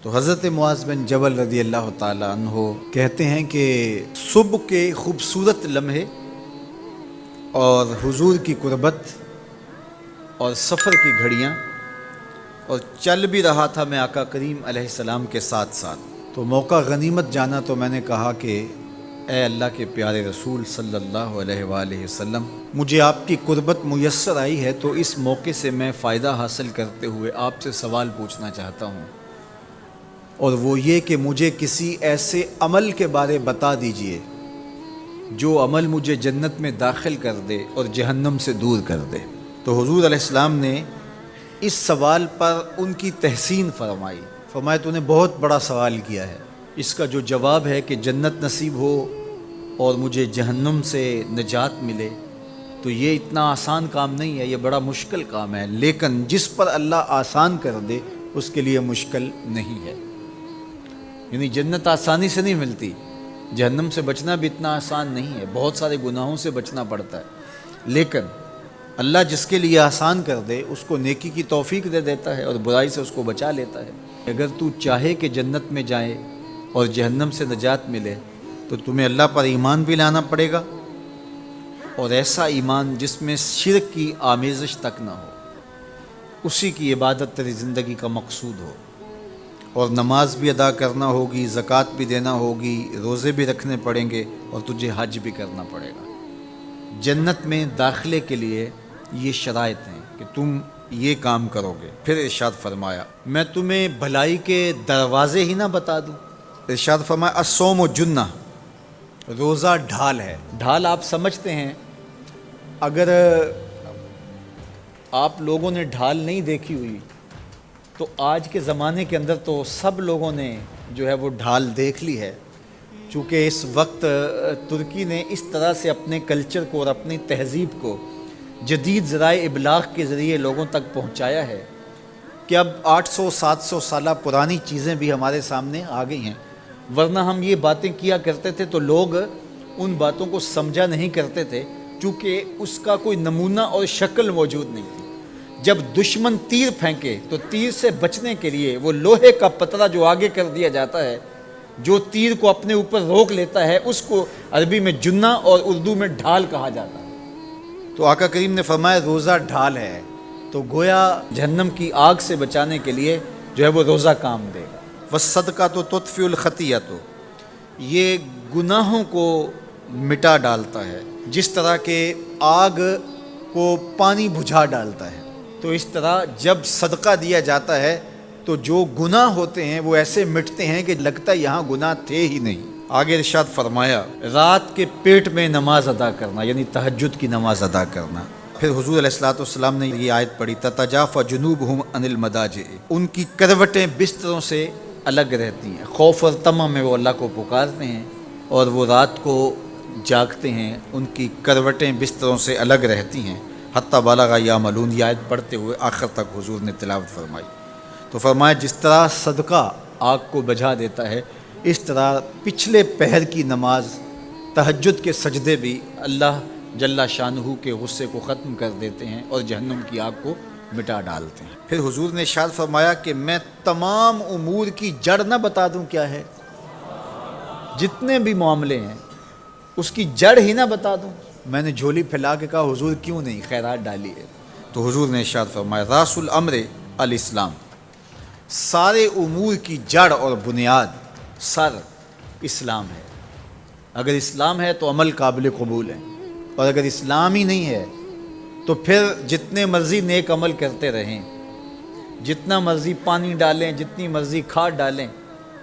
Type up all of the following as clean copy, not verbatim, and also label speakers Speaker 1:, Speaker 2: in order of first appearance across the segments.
Speaker 1: تو حضرت معاذ بن جبل رضی اللہ تعالیٰ عنہ کہتے ہیں کہ صبح کے خوبصورت لمحے اور حضور کی قربت اور سفر کی گھڑیاں اور چل بھی رہا تھا میں آقا کریم علیہ السلام کے ساتھ ساتھ، تو موقع غنیمت جانا تو میں نے کہا کہ اے اللہ کے پیارے رسول صلی اللہ علیہ وآلہ وسلم، مجھے آپ کی قربت میسر آئی ہے تو اس موقع سے میں فائدہ حاصل کرتے ہوئے آپ سے سوال پوچھنا چاہتا ہوں، اور وہ یہ کہ مجھے کسی ایسے عمل کے بارے بتا دیجئے جو عمل مجھے جنت میں داخل کر دے اور جہنم سے دور کر دے۔ تو حضور علیہ السلام نے اس سوال پر ان کی تحسین فرمائی، فرمایا تو نے بہت بڑا سوال کیا ہے، اس کا جو جواب ہے کہ جنت نصیب ہو اور مجھے جہنم سے نجات ملے تو یہ اتنا آسان کام نہیں ہے، یہ بڑا مشکل کام ہے، لیکن جس پر اللہ آسان کر دے اس کے لیے مشکل نہیں ہے۔ یعنی جنت آسانی سے نہیں ملتی، جہنم سے بچنا بھی اتنا آسان نہیں ہے، بہت سارے گناہوں سے بچنا پڑتا ہے، لیکن اللہ جس کے لیے آسان کر دے اس کو نیکی کی توفیق دے دیتا ہے اور برائی سے اس کو بچا لیتا ہے۔ اگر تو چاہے کہ جنت میں جائے اور جہنم سے نجات ملے تو تمہیں اللہ پر ایمان بھی لانا پڑے گا، اور ایسا ایمان جس میں شرک کی آمیزش تک نہ ہو، اسی کی عبادت تیری زندگی کا مقصود ہو، اور نماز بھی ادا کرنا ہوگی، زکوٰۃ بھی دینا ہوگی، روزے بھی رکھنے پڑیں گے، اور تجھے حج بھی کرنا پڑے گا۔ جنت میں داخلے کے لیے یہ شرائط ہیں کہ تم یہ کام کرو گے۔ پھر ارشاد فرمایا میں تمہیں بھلائی کے دروازے ہی نہ بتا دوں۔ ارشاد فرمایا الصوم جنہ، روزہ ڈھال ہے۔ ڈھال آپ سمجھتے ہیں، اگر آپ لوگوں نے ڈھال نہیں دیکھی ہوئی تو آج کے زمانے کے اندر تو سب لوگوں نے جو ہے وہ ڈھال دیکھ لی ہے، چونکہ اس وقت ترکی نے اس طرح سے اپنے کلچر کو اور اپنی تہذیب کو جدید ذرائع ابلاغ کے ذریعے لوگوں تک پہنچایا ہے کہ اب 800-700 سالہ پرانی چیزیں بھی ہمارے سامنے آ گئی ہیں، ورنہ ہم یہ باتیں کیا کرتے تھے تو لوگ ان باتوں کو سمجھا نہیں کرتے تھے، چونکہ اس کا کوئی نمونہ اور شکل موجود نہیں تھی۔ جب دشمن تیر پھینکے تو تیر سے بچنے کے لیے وہ لوہے کا پترا جو آگے کر دیا جاتا ہے، جو تیر کو اپنے اوپر روک لیتا ہے، اس کو عربی میں جنہ اور اردو میں ڈھال کہا جاتا ہے۔ تو آقا کریم نے فرمایا روزہ ڈھال ہے، تو گویا جہنم کی آگ سے بچانے کے لیے جو ہے وہ روزہ کام دے گا۔ وَالصَّدْقَةُ تُطْفِئُ الْخَطِیَّةَ، یہ گناہوں کو مٹا ڈالتا ہے، جس طرح کہ آگ کو پانی بجھا ڈالتا ہے، تو اس طرح جب صدقہ دیا جاتا ہے تو جو گناہ ہوتے ہیں وہ ایسے مٹتے ہیں کہ لگتا ہے یہاں گناہ تھے ہی نہیں۔ آگے ارشاد فرمایا رات کے پیٹ میں نماز ادا کرنا، یعنی تہجد کی نماز ادا کرنا۔ پھر حضور علیہ السلام نے یہ آیت پڑھی تتجافی جنوبہم عن المضاجع، ان کی کروٹیں بستروں سے الگ رہتی ہیں، خوف اور طمع میں وہ اللہ کو پکارتے ہیں اور وہ رات کو جاگتے ہیں، ان کی کروٹیں بستروں سے الگ رہتی ہیں، حتی بلغ یعملون، یہ آیت پڑھتے ہوئے آخر تک حضور نے تلاوت فرمائی۔ تو فرمایا جس طرح صدقہ آگ کو بجھا دیتا ہے، اس طرح پچھلے پہر کی نماز، تہجد کے سجدے بھی اللہ جل شانہ کے غصے کو ختم کر دیتے ہیں اور جہنم کی آگ کو مٹا ڈالتے ہیں۔ پھر حضور نے ارشاد فرمایا کہ میں تمام امور کی جڑ نہ بتا دوں کیا ہے، جتنے بھی معاملے ہیں اس کی جڑ ہی نہ بتا دوں۔ میں نے جھولی پھیلا کے کہا حضور کیوں نہیں، خیرات ڈالی ہے۔ تو حضور نے ارشاد فرمایا راس الامر الاسلام، سارے امور کی جڑ اور بنیاد، سر اسلام ہے۔ اگر اسلام ہے تو عمل قابل قبول ہے، اور اگر اسلام ہی نہیں ہے تو پھر جتنے مرضی نیک عمل کرتے رہیں، جتنا مرضی پانی ڈالیں، جتنی مرضی کھاد ڈالیں،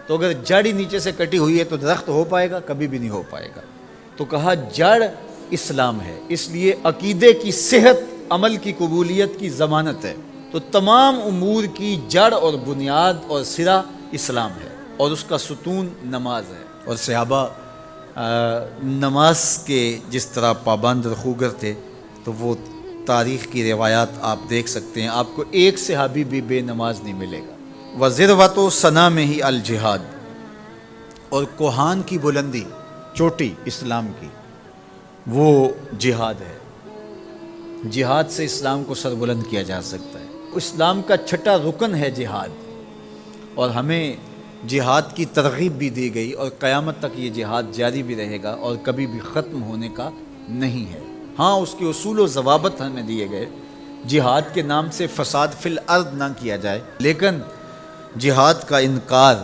Speaker 1: تو اگر جڑ ہی نیچے سے کٹی ہوئی ہے تو درخت ہو پائے گا؟ کبھی بھی نہیں ہو پائے گا۔ تو کہا جڑ اسلام ہے، اس لیے عقیدے کی صحت عمل کی قبولیت کی ضمانت ہے۔ تو تمام امور کی جڑ اور بنیاد اور سرا اسلام ہے، اور اس کا ستون نماز ہے۔ اور صحابہ نماز کے جس طرح پابند رخوگر تھے، تو وہ تاریخ کی روایات آپ دیکھ سکتے ہیں، آپ کو ایک صحابی بھی بے نماز نہیں ملے گا۔ وَذِرْوَةُ صَنَامِهِ الْجِهَاد، اور کوہان کی بلندی، چوٹی اسلام کی، وہ جہاد ہے۔ جہاد سے اسلام کو سربلند کیا جا سکتا ہے۔ اسلام کا چھٹا رکن ہے جہاد، اور ہمیں جہاد کی ترغیب بھی دی گئی، اور قیامت تک یہ جہاد جاری بھی رہے گا اور کبھی بھی ختم ہونے کا نہیں ہے۔ ہاں اس کے اصول و ضوابط ہمیں دیے گئے، جہاد کے نام سے فساد فی الارض نہ کیا جائے، لیکن جہاد کا انکار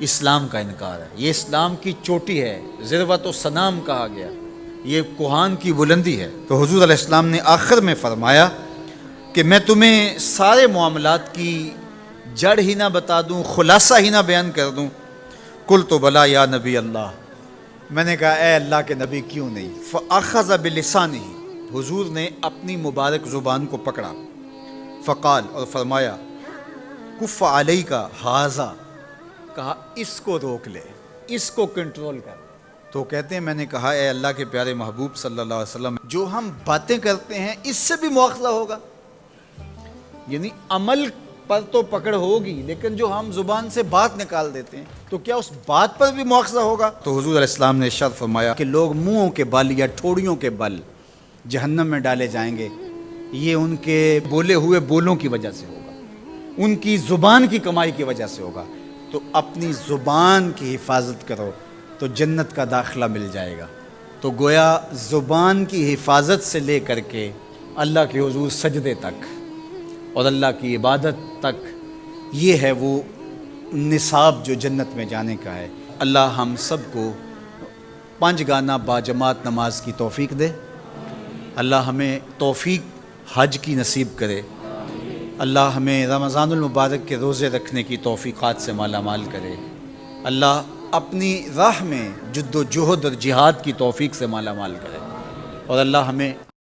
Speaker 1: اسلام کا انکار ہے۔ یہ اسلام کی چوٹی ہے، ذروۃ و سنام کہا گیا، یہ کوہان کی بلندی ہے۔ تو حضور علیہ السلام نے آخر میں فرمایا کہ میں تمہیں سارے معاملات کی جڑ ہی نہ بتا دوں، خلاصہ ہی نہ بیان کر دوں؟ قلت بلا یا نبی اللہ، میں نے کہا اے اللہ کے نبی کیوں نہیں؟ فاخذ بلسانہ، حضور نے اپنی مبارک زبان کو پکڑا، فقال، اور فرمایا، کف علیک ھذا، کہا اس کو روک لے، اس کو کنٹرول کر۔ تو کہتے ہیں میں نے کہا اے اللہ کے پیارے محبوب صلی اللہ علیہ وسلم، جو ہم باتیں کرتے ہیں اس سے بھی مواخذہ ہوگا؟ یعنی عمل پر تو پکڑ ہوگی، لیکن جو ہم زبان سے بات نکال دیتے ہیں تو کیا اس بات پر بھی مواخذہ ہوگا؟ تو حضور علیہ السلام نے ارشاد فرمایا کہ لوگ منہوں کے بل یا ٹھوڑیوں کے بل جہنم میں ڈالے جائیں گے، یہ ان کے بولے ہوئے بولوں کی وجہ سے ہوگا، ان کی زبان کی کمائی کی وجہ سے ہوگا۔ تو اپنی زبان کی حفاظت کرو تو جنت کا داخلہ مل جائے گا۔ تو گویا زبان کی حفاظت سے لے کر کے اللہ کے حضور سجدے تک اور اللہ کی عبادت تک، یہ ہے وہ نصاب جو جنت میں جانے کا ہے۔ اللہ ہم سب کو 5 گانا باجماعت نماز کی توفیق دے، اللہ ہمیں توفیق حج کی نصیب کرے، اللہ ہمیں رمضان المبارک کے روزے رکھنے کی توفیقات سے مالا مال کرے، اللہ اپنی راہ میں جد و جہد اور جہاد کی توفیق سے مالا مال کرے، اور اللہ ہمیں